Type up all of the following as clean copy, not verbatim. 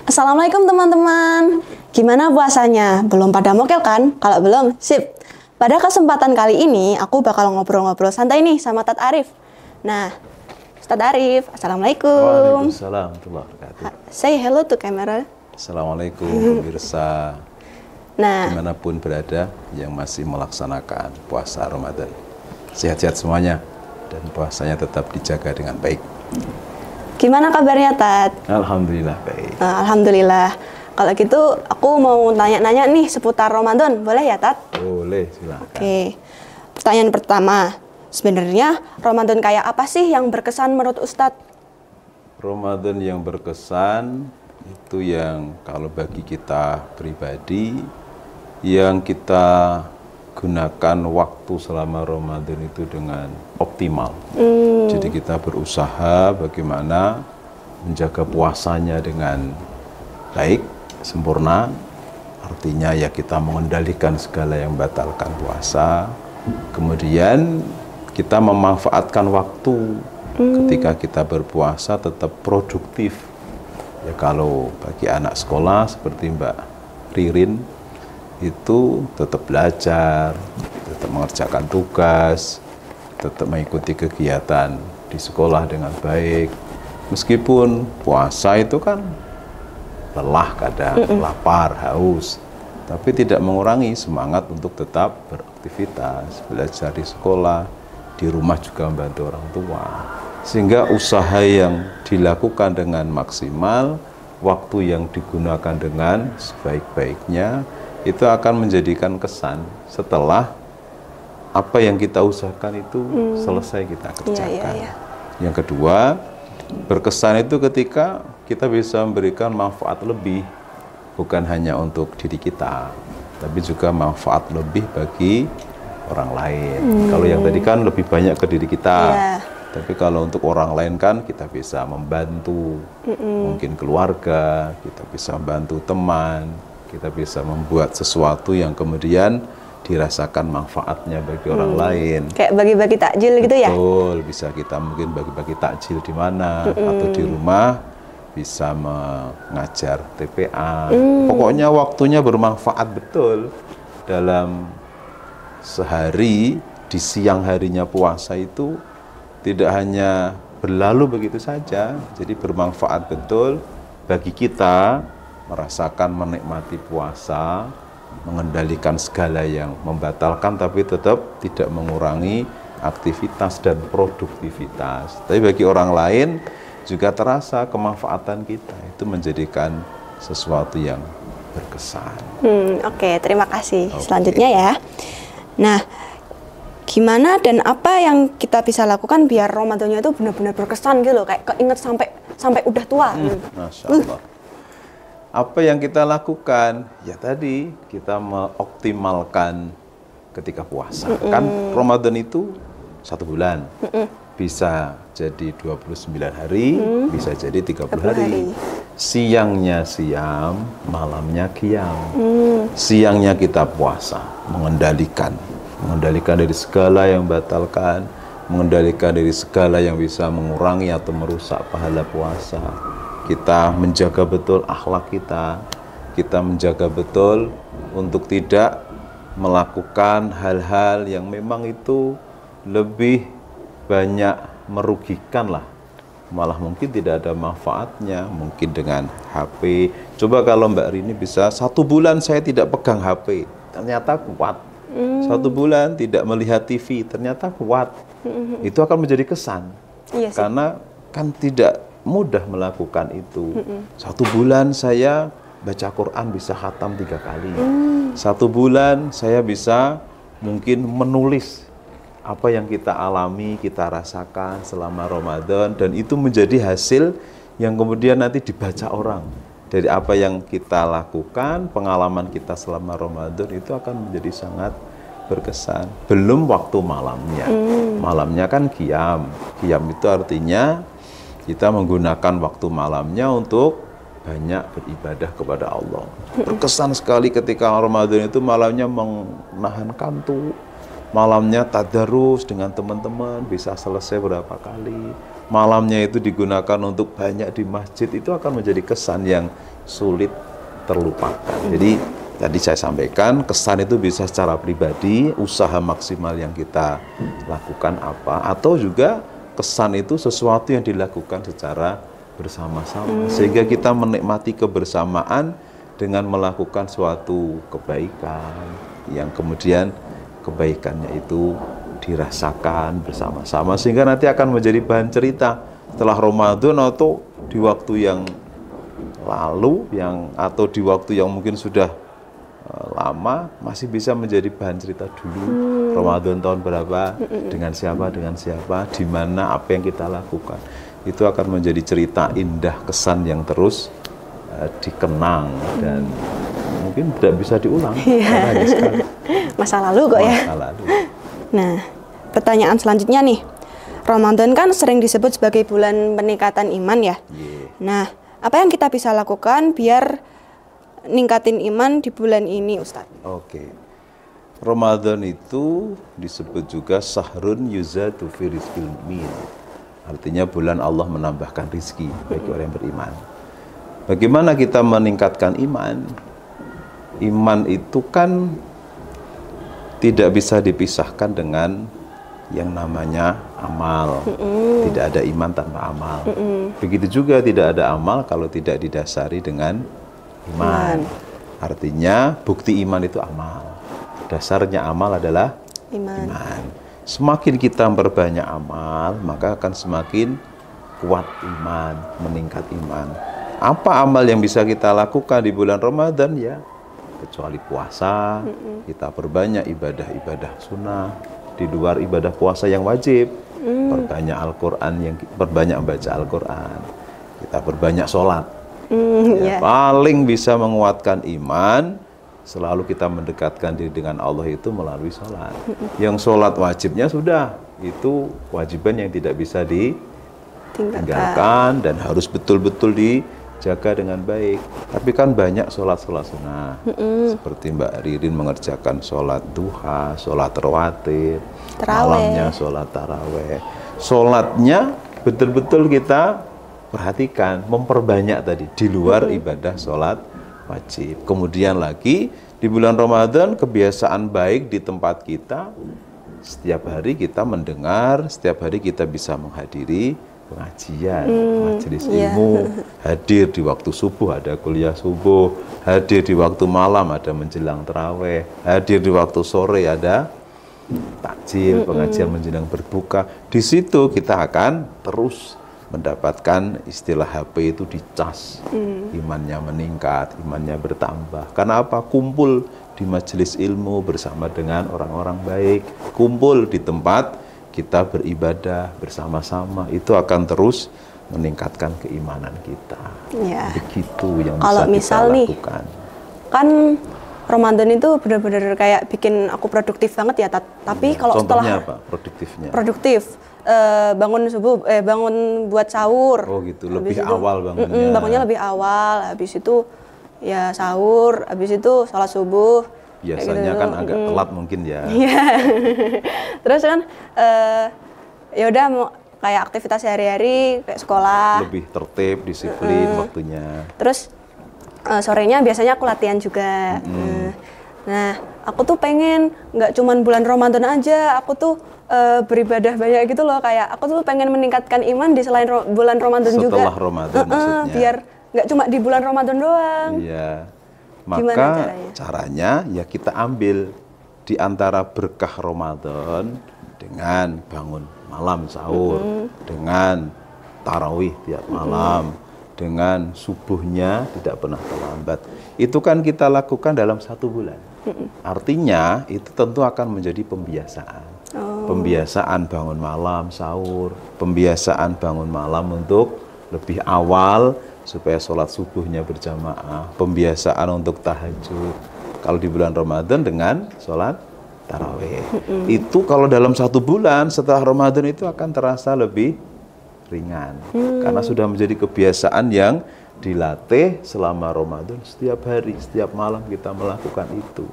Assalamualaikum teman-teman. Gimana puasanya? Belum pada mokel kan? Kalau belum, sip. Pada kesempatan kali ini, aku bakal ngobrol-ngobrol santai nih sama Ustadz Arif. Nah, Ustadz Arif, Assalamualaikum. Waalaikumsalam warahmatullahi wabarakatuh. Say hello to camera. Assalamualaikum pemirsa dimanapun berada yang masih melaksanakan puasa Ramadan. Sehat-sehat semuanya dan puasanya tetap dijaga dengan baik. Gimana kabarnya, Tat? Alhamdulillah baik. Alhamdulillah. Kalau gitu, aku mau nanya-nanya nih seputar Ramadan. Boleh ya, Tat? Boleh, silakan. Oke. Pertanyaan pertama. Sebenarnya Ramadan kayak apa sih yang berkesan menurut Ustadz? Ramadan yang berkesan itu yang kalau bagi kita pribadi yang kita gunakan waktu selama Ramadan itu dengan optimal. Jadi kita berusaha bagaimana menjaga puasanya dengan baik, sempurna. Artinya ya kita mengendalikan segala yang membatalkan puasa. Kemudian kita memanfaatkan waktu ketika kita berpuasa tetap produktif. Ya kalau bagi anak sekolah seperti Mbak Ririn itu tetap belajar, tetap mengerjakan tugas, tetap mengikuti kegiatan di sekolah dengan baik. Meskipun puasa itu kan lelah kadang, lapar, haus, tapi tidak mengurangi semangat untuk tetap beraktivitas, belajar di sekolah, di rumah juga membantu orang tua. Sehingga usaha yang dilakukan dengan maksimal, waktu yang digunakan dengan sebaik-baiknya, itu akan menjadikan kesan setelah apa yang kita usahakan itu selesai kita kerjakan. Yang kedua, berkesan itu ketika kita bisa memberikan manfaat lebih, bukan hanya untuk diri kita, tapi juga manfaat lebih bagi orang lain. Kalau yang tadi kan lebih banyak ke diri kita, tapi kalau untuk orang lain kan kita bisa membantu, mungkin keluarga, kita bisa membantu teman, kita bisa membuat sesuatu yang kemudian dirasakan manfaatnya bagi orang lain. Kayak bagi-bagi takjil gitu ya? Betul, bisa kita mungkin bagi-bagi takjil di mana, atau di rumah bisa mengajar TPA. Pokoknya waktunya bermanfaat betul. Dalam sehari, di siang harinya puasa itu tidak hanya berlalu begitu saja, jadi bermanfaat betul bagi kita merasakan menikmati puasa, mengendalikan segala yang membatalkan tapi tetap tidak mengurangi aktivitas dan produktivitas. Tapi bagi orang lain juga terasa kemanfaatan kita, itu menjadikan sesuatu yang berkesan. Oke, terima kasih. Selanjutnya ya. Nah, gimana dan apa yang kita bisa lakukan biar Ramadannya itu benar-benar berkesan gitu loh, kayak keinget sampai udah tua. Masya Allah. Apa yang kita lakukan? Ya tadi kita mengoptimalkan ketika puasa. Kan Ramadan itu 1 bulan. Bisa jadi 29 hari, bisa jadi 30 hari. Siangnya siam, malamnya qiyam. Siangnya kita puasa, mengendalikan dari segala yang membatalkan, mengendalikan dari segala yang bisa mengurangi atau merusak pahala puasa. Kita menjaga betul akhlak kita menjaga betul untuk tidak melakukan hal-hal yang memang itu lebih banyak merugikan lah. Malah mungkin tidak ada manfaatnya, mungkin dengan HP. Coba kalau Mbak Rini bisa 1 bulan saya tidak pegang HP, ternyata kuat. 1 bulan tidak melihat TV, ternyata kuat. Itu akan menjadi kesan. Iya sih. Karena kan tidak mudah melakukan itu. 1 bulan saya baca Quran bisa khatam 3 kali. 1 bulan saya bisa mungkin menulis apa yang kita alami, kita rasakan selama Ramadan, dan itu menjadi hasil yang kemudian nanti dibaca orang. Dari apa yang kita lakukan, pengalaman kita selama Ramadan itu akan menjadi sangat berkesan. Belum waktu malamnya. Malamnya kan qiyam. Qiyam itu artinya kita menggunakan waktu malamnya untuk banyak beribadah kepada Allah. Berkesan sekali ketika Ramadan itu malamnya menahan kantuk, malamnya tadarus dengan teman-teman, bisa selesai berapa kali, malamnya itu digunakan untuk banyak di masjid, itu akan menjadi kesan yang sulit terlupakan. Jadi tadi saya sampaikan, kesan itu bisa secara pribadi, usaha maksimal yang kita lakukan apa, atau juga kesan itu sesuatu yang dilakukan secara bersama-sama, sehingga kita menikmati kebersamaan dengan melakukan suatu kebaikan, yang kemudian kebaikannya itu dirasakan bersama-sama, sehingga nanti akan menjadi bahan cerita setelah Ramadan atau di waktu yang lalu, atau di waktu yang mungkin sudah lama, masih bisa menjadi bahan cerita dulu. Ramadan tahun berapa, dengan siapa, di mana, apa yang kita lakukan. Itu akan menjadi cerita indah, kesan yang terus dikenang dan mungkin tidak bisa diulang. Masa lalu kok ya. Masa lalu. Nah, pertanyaan selanjutnya nih. Ramadan kan sering disebut sebagai bulan peningkatan iman ya. Nah, apa yang kita bisa lakukan biar ningkatin iman di bulan ini, Ustadz? Oke. Ramadan itu disebut juga sahrun yuzatu fi rizqil mu'min. Artinya bulan Allah menambahkan rizki bagi orang yang beriman. Bagaimana kita meningkatkan iman? Iman itu kan tidak bisa dipisahkan dengan yang namanya amal. Tidak ada iman tanpa amal. Begitu juga tidak ada amal kalau tidak didasari dengan iman. Artinya bukti iman itu amal. Dasarnya amal adalah iman. Semakin kita memperbanyak amal, maka akan semakin kuat iman, meningkat iman. Apa amal yang bisa kita lakukan di bulan Ramadan ya? Kecuali puasa, kita perbanyak ibadah-ibadah sunnah di luar ibadah puasa yang wajib. Perbanyak Al-Quran, perbanyak membaca Al-Quran, kita perbanyak sholat. Paling bisa menguatkan iman, selalu kita mendekatkan diri dengan Allah itu melalui sholat. Yang sholat wajibnya sudah, itu kewajiban yang tidak bisa ditinggalkan dan harus betul-betul dijaga dengan baik. Tapi kan banyak sholat-sholat sunnah, seperti Mbak Ririn mengerjakan sholat duha, sholat rawatib, malamnya sholat taraweh. Sholatnya betul-betul kita perhatikan, memperbanyak tadi di luar ibadah sholat wajib. Kemudian lagi di bulan Ramadan, kebiasaan baik di tempat kita, setiap hari kita mendengar, setiap hari kita bisa menghadiri pengajian, majelis ilmu, hadir di waktu subuh ada kuliah subuh, hadir di waktu malam ada menjelang taraweh, hadir di waktu sore ada takjil, pengajian menjelang berbuka. Di situ kita akan terus mendapatkan istilah HP itu dicas, imannya meningkat, imannya bertambah. Karena apa? Kumpul di majelis ilmu bersama dengan orang-orang baik, kumpul di tempat kita beribadah bersama-sama, itu akan terus meningkatkan keimanan kita. Begitu yang bisa kita lakukan. Kan Ramadan itu benar-benar kayak bikin aku produktif banget ya, tapi kalau contohnya setelah apa produktifnya? Produktif, bangun subuh, bangun buat sahur. Oh gitu, lebih awal bangunnya. Bangunnya lebih awal, habis itu ya sahur, habis itu sholat subuh. Biasanya gitu. Kan agak telat mungkin ya. Terus kan ya udah kayak aktivitas sehari-hari kayak sekolah. Lebih tertib, disiplin waktunya. Terus sorenya biasanya aku latihan juga. Nah, aku tuh pengen nggak cuman bulan Ramadan aja, aku tuh beribadah banyak gitu loh, kayak aku tuh pengen meningkatkan iman di selain bulan Ramadan juga. Setelah Ramadan maksudnya. Biar nggak cuma di bulan Ramadan doang. Iya. Maka caranya ya kita ambil di antara berkah Ramadan dengan bangun malam sahur, dengan tarawih tiap malam, dengan subuhnya tidak pernah terlambat. Itu kan kita lakukan dalam 1 bulan. Artinya itu tentu akan menjadi pembiasaan. Pembiasaan bangun malam sahur, pembiasaan bangun malam untuk lebih awal supaya sholat subuhnya berjamaah, pembiasaan untuk tahajud. Kalau di bulan Ramadan dengan sholat tarawih. Itu kalau dalam 1 bulan setelah Ramadan itu akan terasa lebih ringan. Karena sudah menjadi kebiasaan yang dilatih selama Ramadan, setiap hari, setiap malam kita melakukan itu.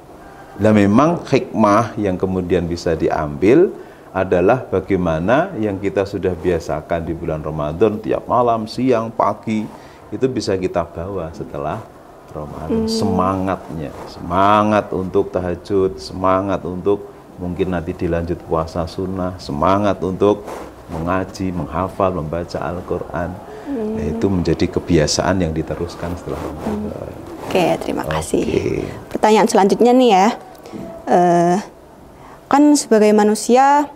Nah memang hikmah yang kemudian bisa diambil adalah bagaimana yang kita sudah biasakan di bulan Ramadan, tiap malam, siang, pagi, itu bisa kita bawa setelah Ramadan. Semangatnya, semangat untuk tahajud, semangat untuk mungkin nanti dilanjut puasa sunnah, semangat untuk mengaji, menghafal, membaca Al-Quran. Nah, itu menjadi kebiasaan yang diteruskan setelah Ramadan. Oke, terima kasih. Pertanyaan selanjutnya nih ya. Kan sebagai manusia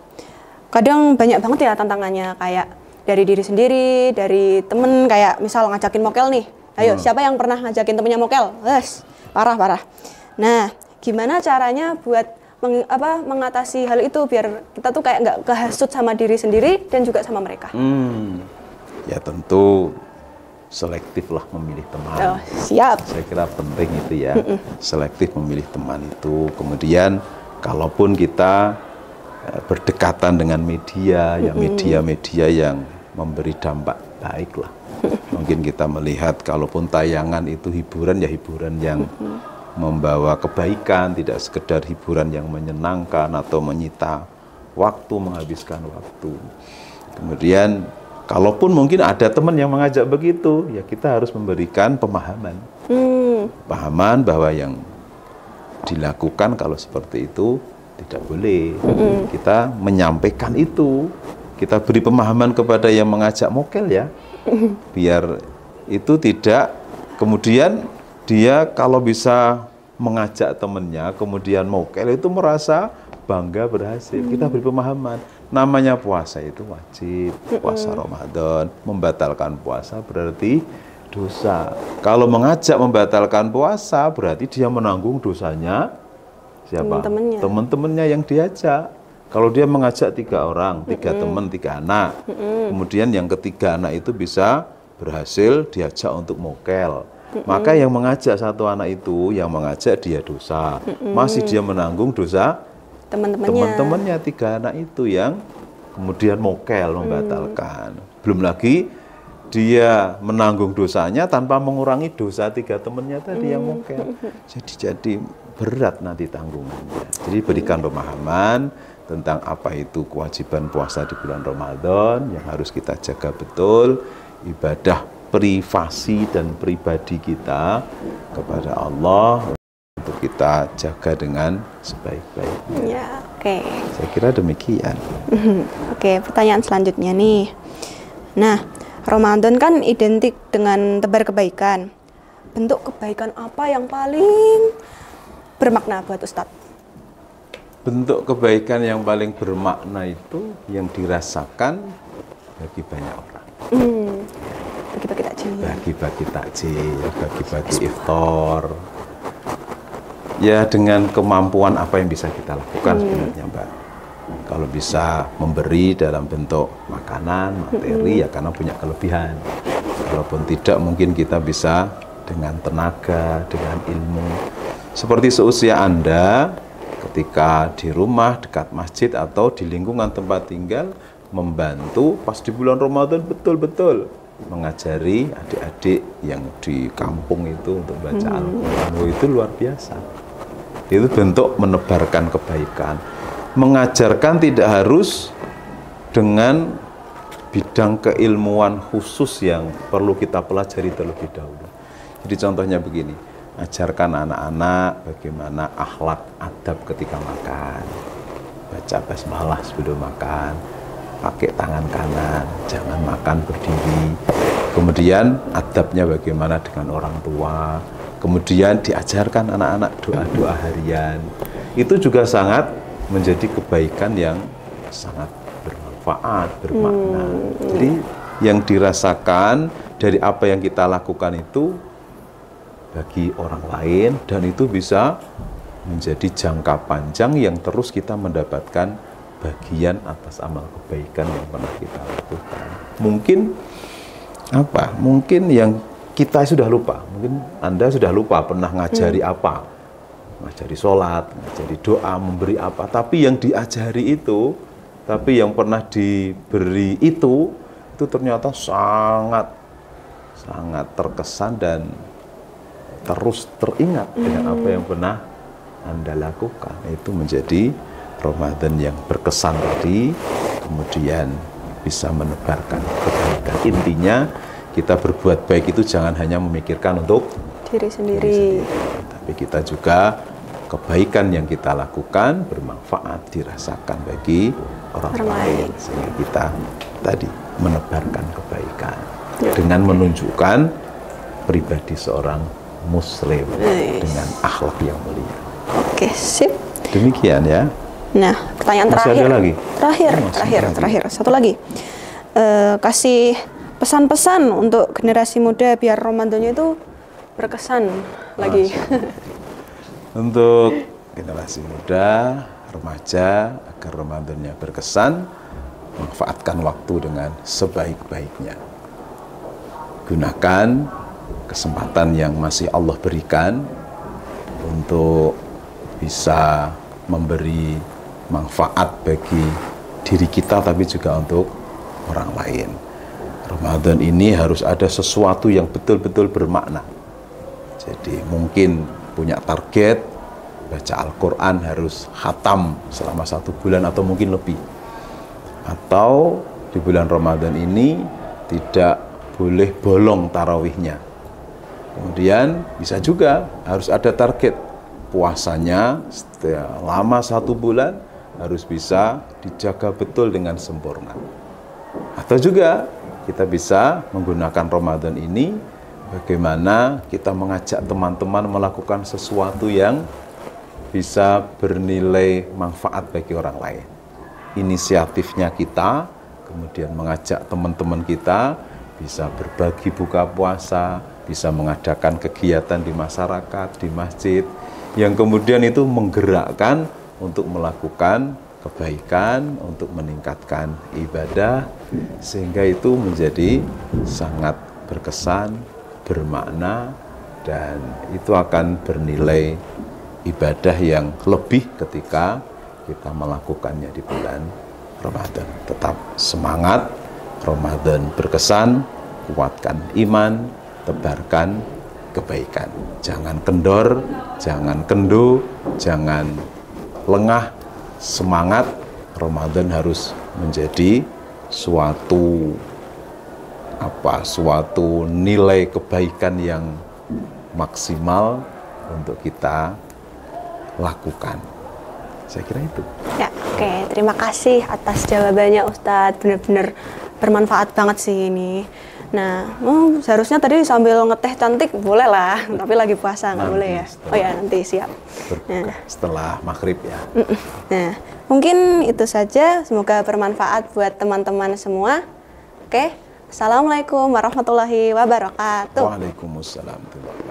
kadang banyak banget ya tantangannya, kayak dari diri sendiri, dari temen, kayak misal ngajakin mokel nih. Ayo, siapa yang pernah ngajakin temennya mokel? Parah. Nah, gimana caranya buat mengatasi hal itu biar kita tuh kayak nggak kehasut sama diri sendiri dan juga sama mereka? Ya tentu selektif lah memilih teman. Siap. Saya kira penting itu ya, selektif memilih teman itu. Kemudian kalaupun kita berdekatan dengan media, ya media-media yang memberi dampak baik lah. Mungkin kita melihat kalaupun tayangan itu hiburan, ya hiburan yang membawa kebaikan, tidak sekedar hiburan yang menyenangkan atau menyita waktu, menghabiskan waktu. Kemudian kalaupun mungkin ada teman yang mengajak begitu, ya kita harus memberikan pemahaman. Pemahaman bahwa yang dilakukan kalau seperti itu tidak boleh. Kita menyampaikan itu, kita beri pemahaman kepada yang mengajak mokel ya, biar itu tidak kemudian dia kalau bisa mengajak temannya kemudian mokel itu merasa bangga berhasil. Kita beri pemahaman, namanya puasa itu wajib, puasa Ramadan, membatalkan puasa berarti dosa. Kalau mengajak membatalkan puasa berarti dia menanggung dosanya siapa? Teman-temannya yang diajak. Kalau dia mengajak 3 orang, 3 teman, 3 anak, kemudian yang ketiga anak itu bisa berhasil diajak untuk mokel, maka yang mengajak 1 anak itu, yang mengajak dia dosa, masih dia menanggung dosa teman-temannya 3 anak itu yang kemudian mokel, membatalkan. Belum lagi dia menanggung dosanya tanpa mengurangi dosa 3 temannya tadi yang mokel. Jadi berat nanti tanggungannya. Jadi berikan pemahaman tentang apa itu kewajiban puasa di bulan Ramadan yang harus kita jaga betul, ibadah privasi dan pribadi kita kepada Allah untuk kita jaga dengan sebaik-baiknya. Ya, oke. Saya kira demikian. Oke, pertanyaan selanjutnya nih. Nah, Ramadan kan identik dengan tebar kebaikan. Bentuk kebaikan apa yang paling bermakna buat Ustadz? Bentuk kebaikan yang paling bermakna itu yang dirasakan bagi banyak orang. Bagi-bagi takjil. Bagi-bagi takjil, bagi-bagi iftar. Ya dengan kemampuan apa yang bisa kita lakukan sebenarnya Mbak. Kalau bisa memberi dalam bentuk makanan, materi, ya karena punya kelebihan. Kalaupun tidak mungkin kita bisa dengan tenaga, dengan ilmu. Seperti seusia Anda, ketika di rumah, dekat masjid, atau di lingkungan tempat tinggal, membantu pas di bulan Ramadan betul-betul mengajari adik-adik yang di kampung itu untuk baca Al-Quran. Itu luar biasa. Itu bentuk menebarkan kebaikan. Mengajarkan tidak harus dengan bidang keilmuan khusus yang perlu kita pelajari terlebih dahulu. Jadi contohnya begini, ajarkan anak-anak bagaimana akhlak adab ketika makan. Baca basmalah sebelum makan, pakai tangan kanan, jangan makan berdiri. Kemudian adabnya bagaimana dengan orang tua. Kemudian diajarkan anak-anak doa-doa harian. Itu juga sangat menjadi kebaikan yang sangat bermanfaat, bermakna. Jadi yang dirasakan dari apa yang kita lakukan itu bagi orang lain, dan itu bisa menjadi jangka panjang yang terus kita mendapatkan bagian atas amal kebaikan yang pernah kita lakukan. Mungkin yang kita sudah lupa, mungkin Anda sudah lupa pernah ngajari apa, ngajari sholat, ngajari doa, memberi apa, tapi yang diajari itu, tapi yang pernah diberi itu ternyata sangat terkesan dan terus teringat dengan apa yang pernah Anda lakukan. Itu menjadi Ramadan yang berkesan tadi, kemudian bisa menebarkan kebaikan. Intinya kita berbuat baik itu jangan hanya memikirkan untuk Diri sendiri. tapi kita juga kebaikan yang kita lakukan bermanfaat dirasakan bagi orang lain. Sehingga kita tadi menebarkan kebaikan dengan menunjukkan pribadi seorang muslim dengan akhlak yang mulia. Oke, sip. Demikian ya. Nah, pertanyaan Masih terakhir. ada lagi? Terakhir. Satu lagi. Kasih pesan-pesan untuk generasi muda biar Ramadannya itu berkesan lagi. Untuk generasi muda, remaja, agar Ramadannya berkesan, manfaatkan waktu dengan sebaik-baiknya. Gunakan kesempatan yang masih Allah berikan untuk bisa memberi manfaat bagi diri kita, tapi juga untuk orang lain. Ramadan ini harus ada sesuatu yang betul-betul bermakna. Jadi mungkin punya target baca Al-Quran harus khatam selama 1 bulan atau mungkin lebih. Atau di bulan Ramadan ini tidak boleh bolong tarawihnya. Kemudian bisa juga harus ada target puasanya selama 1 bulan harus bisa dijaga betul dengan sempurna. Atau juga kita bisa menggunakan Ramadan ini bagaimana kita mengajak teman-teman melakukan sesuatu yang bisa bernilai manfaat bagi orang lain. Inisiatifnya kita, kemudian mengajak teman-teman kita bisa berbagi buka puasa, bisa mengadakan kegiatan di masyarakat, di masjid, yang kemudian itu menggerakkan untuk melakukan kebaikan, untuk meningkatkan ibadah, sehingga itu menjadi sangat berkesan, bermakna, dan itu akan bernilai ibadah yang lebih ketika kita melakukannya di bulan Ramadan. Tetap semangat, Ramadan berkesan, kuatkan iman, tebarkan kebaikan. Jangan kendor, jangan kendu, jangan lengah. Semangat, Ramadan harus menjadi suatu nilai kebaikan yang maksimal untuk kita lakukan. Saya kira itu. Ya, oke. Terima kasih atas jawabannya Ustadz. Benar-benar bermanfaat banget sih ini. Nah, seharusnya tadi sambil ngeteh cantik boleh lah, tapi lagi puasa nggak boleh ya. Oh ya, nanti siap. Nah, setelah maghrib ya. Nah, mungkin itu saja. Semoga bermanfaat buat teman-teman semua. Oke, Assalamualaikum warahmatullahi wabarakatuh. Waalaikumsalam warahmatullahi wabarakatuh.